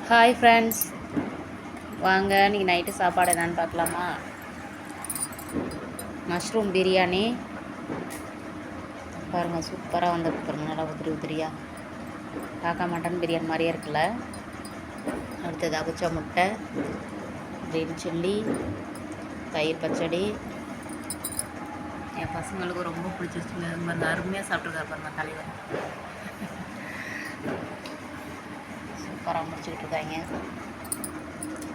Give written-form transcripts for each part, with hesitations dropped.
Hi friends, வாங்க இன்றைக்கி night சாப்பாடு என்னன்னு பார்க்கலாமா. மஷ்ரூம் பிரியாணி பாருங்கள், சூப்பராக வந்துருக்கு பாருங்கள். நல்லா உதிரி உதிரியாக பார்க்க மட்டன் பிரியாணி மாதிரியே இருக்குல்ல. அடுத்தது அவிச்ச முட்டை, க்ரீன் சில்லி, தயிர் பச்சடி. என் பசங்களுக்கு ரொம்ப பிடிச்சிருச்சுங்க. ரொம்ப அருமையாக சாப்பிட்ருக்காரு பாருங்கள் தலைவர். சூப்பராக முடிச்சுக்கிட்டு இருக்காங்க.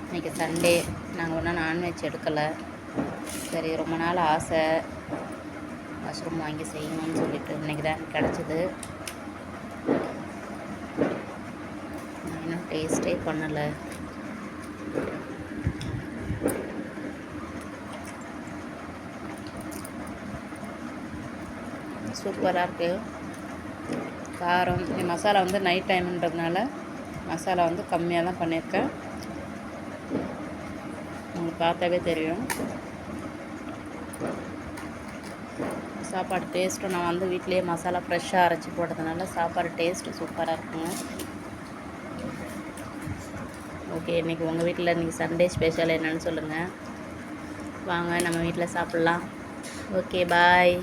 இன்றைக்கி சண்டே, நாங்கள் ஒன்றும் நான்வெஜ் எடுக்கலை. சரி, ரொம்ப நாள் ஆசை மஷ்ரூம் வாங்கி செய்யணும்னு சொல்லிட்டு இன்றைக்கி தான் கிடச்சிது. நான் இன்னும் டேஸ்ட்டே பண்ணலை. சூப்பராக இருக்குது. காரம் மசாலா வந்து நைட் டைம்ன்றதுனால மசாலா வந்து கம்மியாக தான் பண்ணியிருக்கேன். உங்களுக்கு பார்த்தாவே தெரியும். சாப்பாடு டேஸ்ட்டும் நான் வந்து வீட்டிலேயே மசாலா ஃப்ரெஷ்ஷாக அரைச்சி போட்டதுனால சாப்பாடு டேஸ்ட்டு சூப்பராக இருக்குங்க. ஓகே, இன்றைக்கி உங்கள் வீட்டில் இன்றைக்கி சண்டே ஸ்பெஷல் என்னன்னு சொல்லுங்கள். வாங்க நம்ம வீட்டில் சாப்பிட்லாம். ஓகே, பாய்.